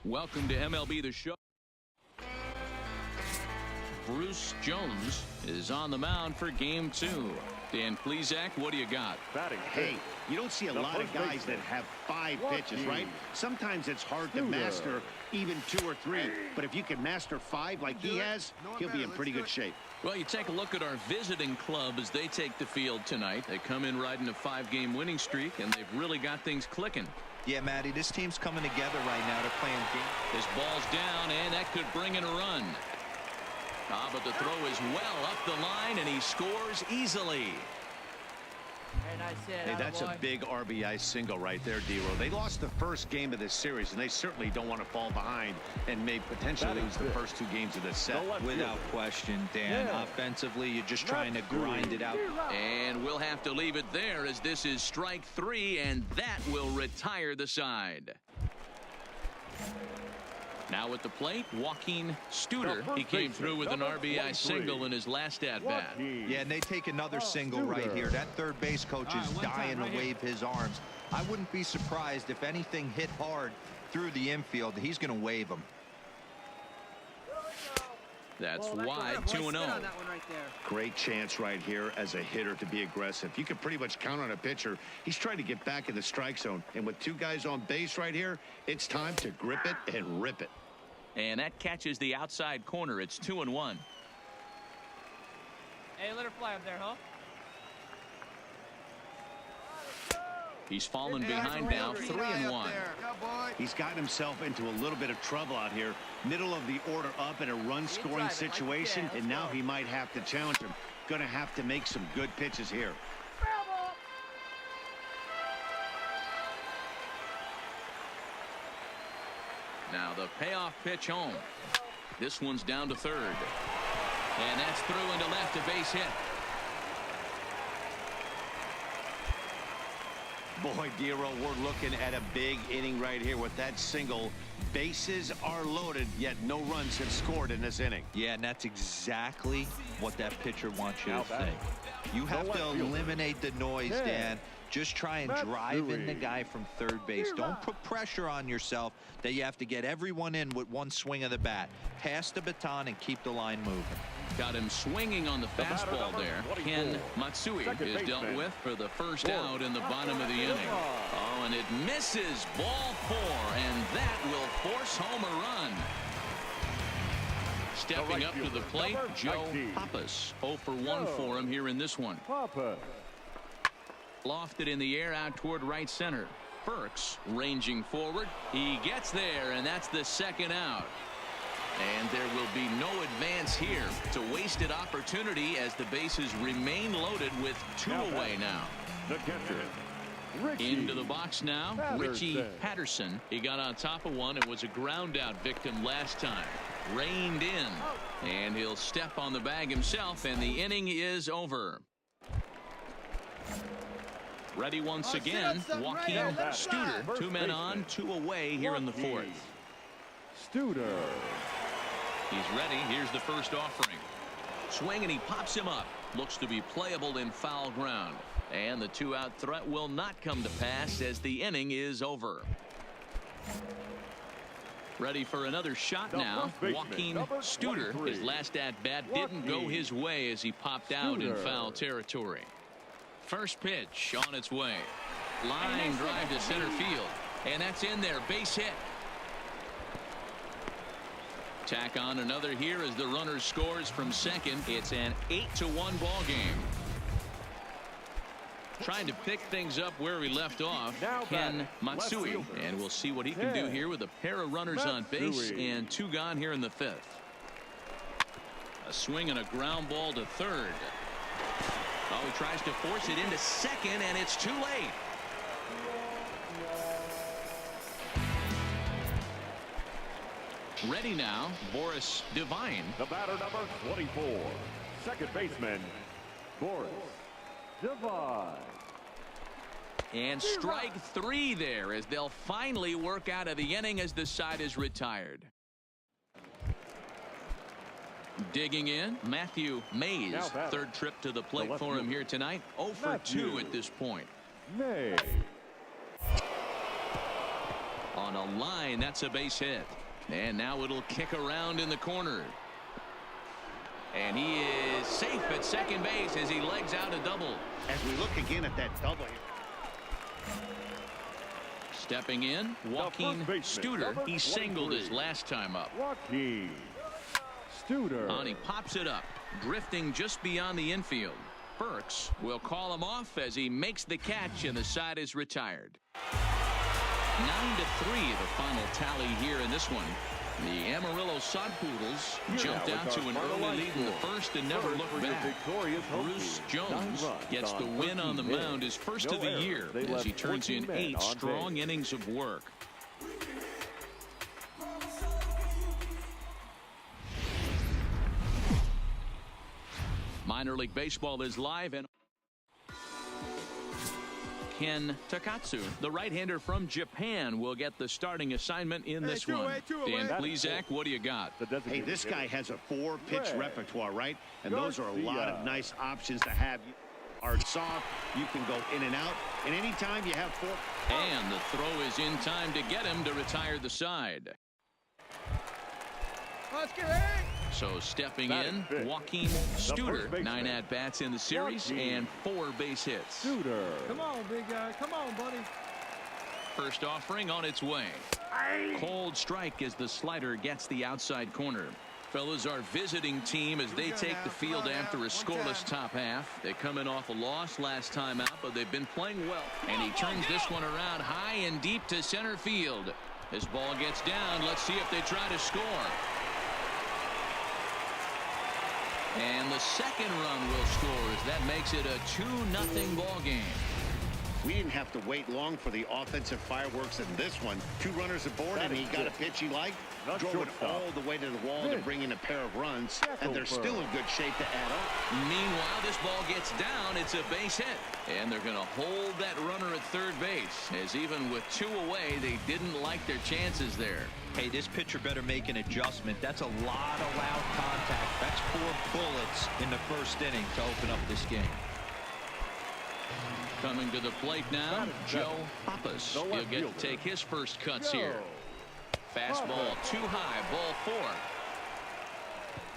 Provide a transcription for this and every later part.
Welcome to MLB The Show. Bruce Jones is on the mound for game 2. Dan Plesac, what do you got? Hey, you don't see a lot of guys that have 5 pitches, right? Sometimes it's hard to master even 2 or 3. But if you can master 5 like he has, he'll be in pretty good shape. Well, you take a look at our visiting club as they take the field tonight. They come in riding a 5-game winning streak, and they've really got things clicking. Yeah, Matty, this team's coming together right now. They're playing game. This ball's down, and that could bring in a run. But the throw is well up the line, and he scores easily. Hey, that's a big RBI single right there, D-Row. They lost the first game of this series, and they certainly don't want to fall behind and may potentially lose the first 2 games of this set. Without question, Dan. Offensively, you're just trying to grind it out. And we'll have to leave it there as this is strike 3, and that will retire the side. Now at the plate, Joaquin Studer. He came through with an RBI single in his last at-bat. Yeah, and they take another single right here. That third base coach is dying to wave his arms. I wouldn't be surprised if anything hit hard through the infield. He's going to wave them. That's wide, 2-0. Great chance right here as a hitter to be aggressive. You can pretty much count on a pitcher. He's trying to get back in the strike zone. And with 2 guys on base right here, it's time to grip it and rip it. And that catches the outside corner. It's 2-1. Hey, let her fly up there, huh? He's fallen behind now, 3-1. He's gotten himself into a little bit of trouble out here. Middle of the order up in a run-scoring situation, and now he might have to challenge him. Going to have to make some good pitches here. Now the payoff pitch home. This one's down to third. And that's through into left, a base hit. Boy, D-Row, we're looking at a big inning right here with that single. Bases are loaded, yet no runs have scored in this inning. Yeah, and that's exactly what that pitcher wants you to think. You have to eliminate the noise, Dan. Just try and drive in the guy from third base. Don't put pressure on yourself that you have to get everyone in with one swing of the bat. Pass the baton and keep the line moving. Got him swinging on the fastball there. Ken Matsui is dealt with for the first out in the bottom of the inning. Oh, and it misses. Ball 4, and that will force home a run. Stepping up to the plate, Joe Pappas. 0 for 1 for him here in this one. Lofted in the air out toward right center. Burks ranging forward. He gets there, and that's the second out. And there will be no advance here. It's a wasted opportunity as the bases remain loaded with 2 away now. The catcher, into the box now, Richie Patterson. He got on top of one and was a ground out victim last time. Reined in, and he'll step on the bag himself, and the inning is over. Ready once again, Joaquin Studer. 2 men on, 2 away here in the 4th. Studer. He's ready. Here's the first offering. Swing, and he pops him up. Looks to be playable in foul ground. And the 2-out threat will not come to pass as the inning is over. Ready for another shot now. Joaquin Studer. His last at-bat didn't go his way as he popped out in foul territory. First pitch on its way. Line drive to center field. And that's in there. Base hit. Tack on another here as the runner scores from second. It's an 8-1 ball game. Trying to pick things up where we left off, Ken Matsui. And we'll see what he can do here with a pair of runners on base and 2 gone here in the 5th. A swing and a ground ball to third. Oh, he tries to force it into second, and it's too late. Ready now, Boris Devine. The batter, number 24, second baseman, Boris Devine. And strike 3 there as they'll finally work out of the inning as the side is retired. Digging in, Matthew Mays. 3rd trip to the plate for him here tonight. 0 for 2 at this point. May. On On a line, that's a base hit. And now it'll kick around in the corner. And he is safe at second base as he legs out a double. As we look again at that double. Stepping in, Joaquin Studer. He singled his last time up. Joaquin Studer. And he pops it up, drifting just beyond the infield. Burks will call him off as he makes the catch, and the side is retired. 9-3 the final tally here in this one. The Amarillo Sod Poodles jumped out to an early lead in the first and never looked back. Bruce Jones gets the win on the mound, his first of the year, as he turns in 8 strong innings of work. Minor League Baseball is live, and Ken Takatsu, the right-hander from Japan, will get the starting assignment in this one. Dan Plesac, what do you got? Hey, this guy has a 4-pitch repertoire, right? And those are a lot of nice options to have. Hard soft, you can go in and out, and anytime you have 4. And the throw is in time to get him to retire the side. Let's get it. So stepping in, Joaquin Studer, 9 at-bats in the series and 4 base hits. Come on, big guy. Come on, buddy. First offering on its way. Cold strike as the slider gets the outside corner. Fellas, our visiting team as they take the field after a scoreless top half. They come in off a loss last time out, but they've been playing well. And he turns this one around high and deep to center field. This ball gets down. Let's see if they try to score. And the second run will score as that makes it a 2-0 ball game. We didn't have to wait long for the offensive fireworks in this one. 2 runners aboard, and he got a pitch he liked. Drove it all the way to the wall to bring in a pair of runs, and they're still in good shape to add up. Meanwhile, this ball gets down. It's a base hit. And they're going to hold that runner at third base, as even with 2 away, they didn't like their chances there. Hey, this pitcher better make an adjustment. That's a lot of loud contact. That's 4 bullets in the first inning to open up this game. Coming to the plate now, Joe Pappas. He'll get to take his first cuts here. Fastball too high, ball 4.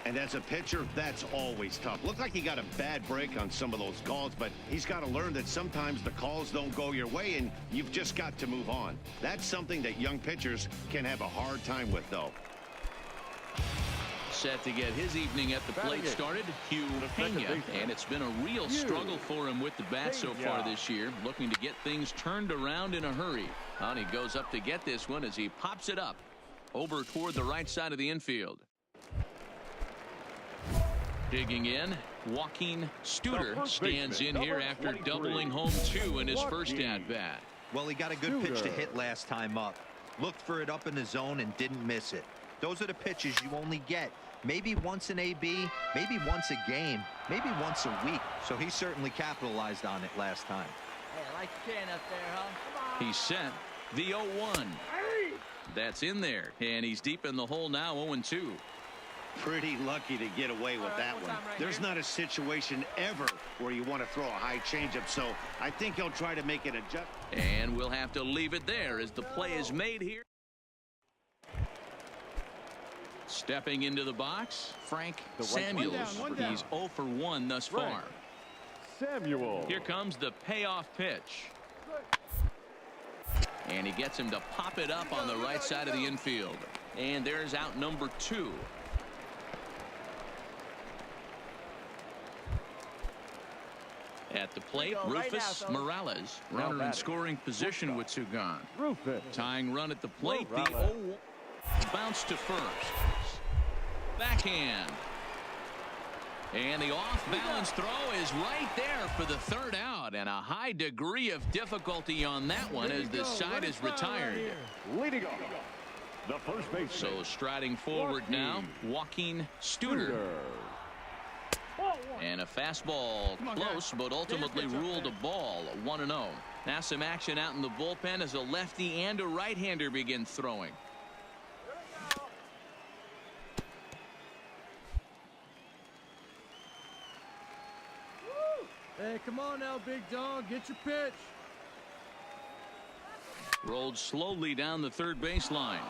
And as a pitcher, that's always tough. Looked like he got a bad break on some of those calls, but he's got to learn that sometimes the calls don't go your way, and you've just got to move on. That's something that young pitchers can have a hard time with, though. Set to get his evening at the plate started, Hugh Pena, and it's been a real struggle for him with the bat so far this year, looking to get things turned around in a hurry. And he goes up to get this one as he pops it up over toward the right side of the infield. Digging in, Joaquin Studer stands in here after doubling home 2 in his first at-bat. Well, he got a good pitch to hit last time up. Looked for it up in the zone and didn't miss it. Those are the pitches you only get maybe once in AB, maybe once a game, maybe once a week. So he certainly capitalized on it last time. Hey, I like your can up there, huh? Come on. He's set the 0-1. That's in there, and he's deep in the hole now, 0-2. Pretty lucky to get away with that one. There's not a situation ever where you want to throw a high changeup, so I think he'll try to make an adjustment. And we'll have to leave it there as the play is made here. Stepping into the box, Frank Samuels. He's 0 for 1 thus far. Samuel. Here comes the payoff pitch. And he gets him to pop it up on the right side of the infield. And there's out number 2. At the plate, Rufus Morales, runner in scoring position with 2 gone. Tying run at the plate, the 0 bounce to first. Backhand. And the off-balance throw is right there for the 3rd out, and a high degree of difficulty on that one as the side is retired. Leading off, the first baseman. So striding forward now, Joaquin Studer. And a fastball close, but ultimately ruled a ball, 1-0. Now some action out in the bullpen as a lefty and a right-hander begin throwing. Hey, come on now, big dog. Get your pitch. Rolled slowly down the third baseline,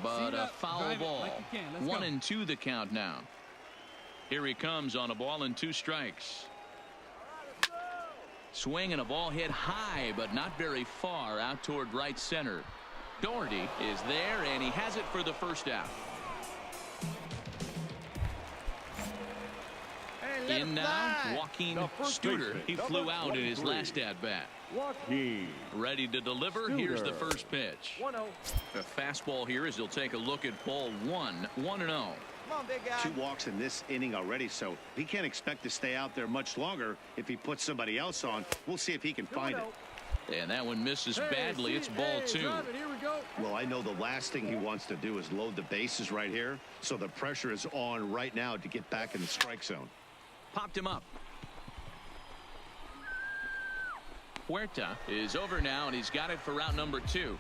but a foul ball. 1-2 the count now. Here he comes on a ball and 2 strikes. Swing and a ball hit high, but not very far out toward right center. Doherty is there, and he has it for the first out. In now, Joaquin Studer. He flew out in his last at-bat. Ready to deliver. Here's the first pitch. A fastball here as he'll take a look at ball 1. 1-0. Come on, big guy. 2 walks in this inning already, so he can't expect to stay out there much longer. If he puts somebody else on, we'll see if he can find it. And that one misses badly. It's ball 2. Here we go. Well, I know the last thing he wants to do is load the bases right here, so the pressure is on right now to get back in the strike zone. Popped him up. Huerta is over now, and he's got it for route number 2.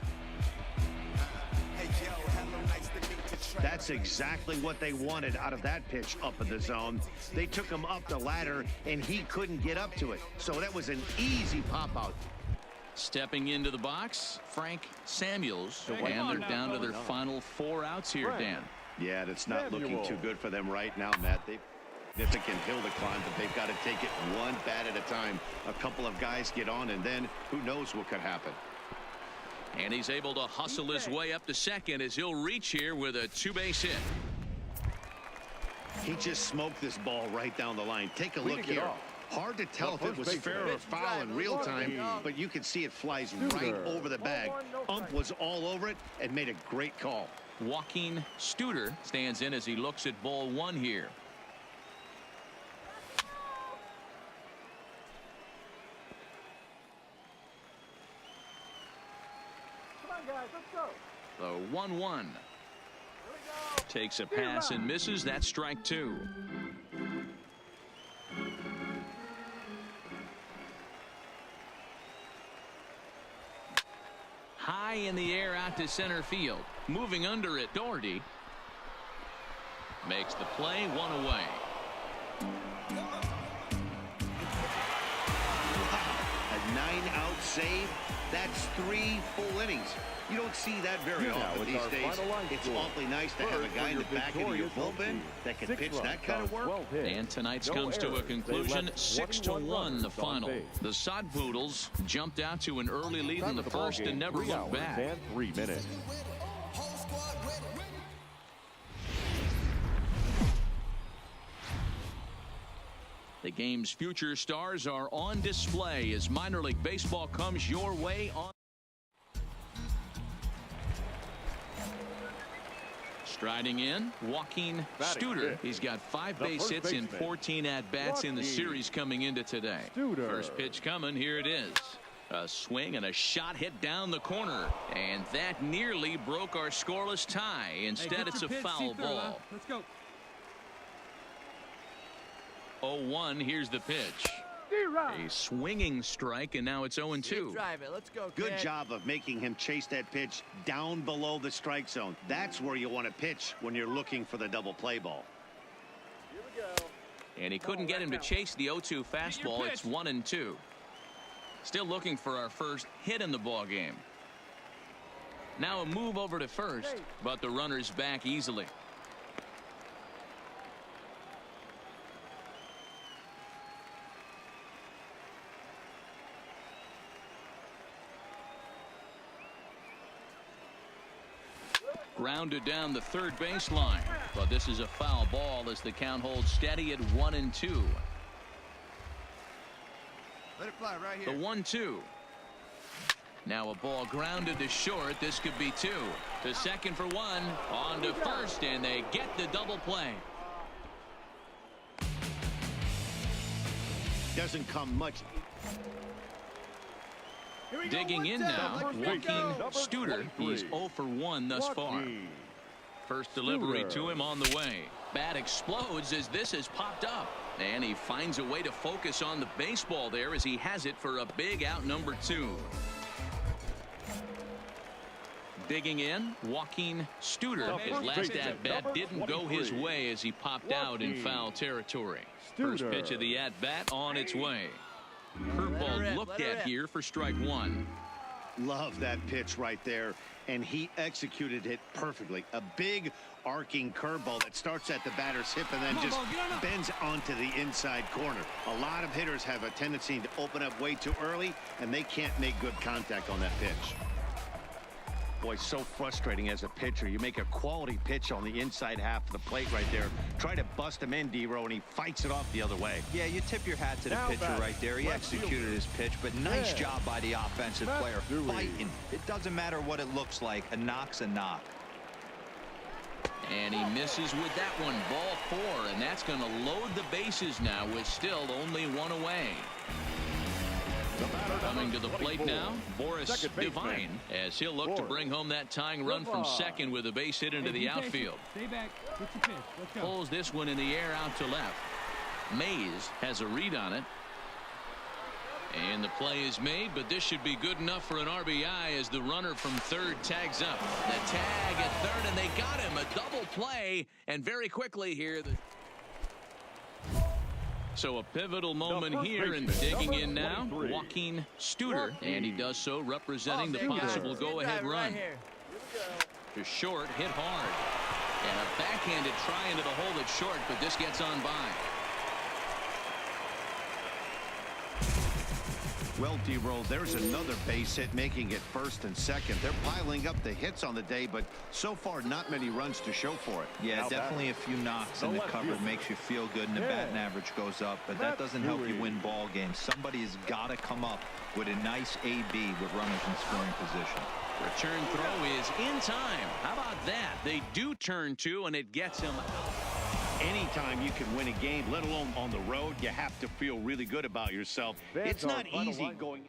That's exactly what they wanted out of that pitch up in the zone. They took him up the ladder, and he couldn't get up to it. So that was an easy pop-out. Stepping into the box, Frank Samuels, and they're down to their final 4 outs here, Dan. Yeah, that's not looking too good for them right now, Matt. They've significant hill to climb, but they've got to take it one bat at a time. A couple of guys get on, and then who knows what could happen. And he's able to hustle his way up to second as he'll reach here with a 2-base hit. He just smoked this ball right down the line. Take a look here. Hard to tell if it was fair or foul in real time, but you can see it flies right over the bag. Ump was all over it and made a great call. Joaquin Studer stands in as he looks at ball 1 here. The 1-1 takes a pass and misses. That's strike 2. High in the air out to center field. Moving under it, Doherty makes the play. 1 away. A 9-out save. That's 3 full innings. You don't see that very often these days. It's awfully nice to have a guy in the back of your bullpen that can pitch that kind of work. And tonight's comes to a conclusion. 6-1 the final. The Sod Poodles jumped out to an early lead in the first and never looked back. 3 minutes. The game's future stars are on display as minor league baseball comes your way on. Striding in, Joaquin Studer. He's got 5 base hits in 14 at-bats in the series coming into today. First pitch coming. Here it is. A swing and a shot hit down the corner. And that nearly broke our scoreless tie. Instead, it's a foul ball. Let's go. 0-1. Here's the pitch. A swinging strike, and now it's 0-2. Drive it. Let's go, Good job of making him chase that pitch down below the strike zone. That's where you want to pitch when you're looking for the double play ball. Here we go. And he couldn't get him to chase the 0-2 fastball. It's 1-2. Still looking for our first hit in the ball game. Now a move over to first, but the runner's back easily. Grounded down the third baseline, but this is a foul ball as the count holds steady at 1-2. Let it fly right The here. 1-2. Now a ball grounded to short. This could be 2. To second for 1. On to first, and they get the double play. Doesn't come much. Digging in now, Joaquin Studer. He's 0 for 1 thus far. First delivery to him on the way. Bat explodes as this has popped up. And he finds a way to focus on the baseball there as he has it for a big out number 2. Digging in, Joaquin Studer. His last at-bat didn't go his way as he popped out in foul territory. First pitch of the at-bat on its way. Curveball looked at here for strike 1. Love that pitch right there, and he executed it perfectly. A big arcing curveball that starts at the batter's hip and then just bends onto the inside corner. A lot of hitters have a tendency to open up way too early, and they can't make good contact on that pitch. Boy, so frustrating as a pitcher. You make a quality pitch on the inside half of the plate right there. Try to bust him in, D-Row, and he fights it off the other way. Yeah, you tip your hat to the pitcher right there. He executed his pitch, but nice job by the offensive player fighting. It doesn't matter what it looks like. A knock's a knock. And he misses with that one. Ball 4, and that's going to load the bases now with still only one away. Coming to the plate now, Boris Devine, as he'll look to bring home that tying run from second with a base hit into the outfield. Stay back. What's your pitch? Let's go. Pulls this one in the air out to left. Mays has a read on it. And the play is made, but this should be good enough for an RBI as the runner from third tags up. The tag at third, and they got him. A double play, and very quickly here. So a pivotal moment here, and digging in now, Joaquin Studer, and he does so representing the possible go-ahead run. To short, hit hard, and a backhanded try into the hole that's short, but this gets on by. Well, D-Roll, there's another base hit, making it first and second. They're piling up the hits on the day, but so far not many runs to show for it. Yeah, definitely a few knocks in the cover makes you feel good, and the batting average goes up, but that doesn't help you win ball games. Somebody's got to come up with a nice AB with runners in scoring position. Return throw is in time. How about that? They do turn 2, and it gets him out. Anytime you can win a game, let alone on the road, you have to feel really good about yourself. It's not easy going.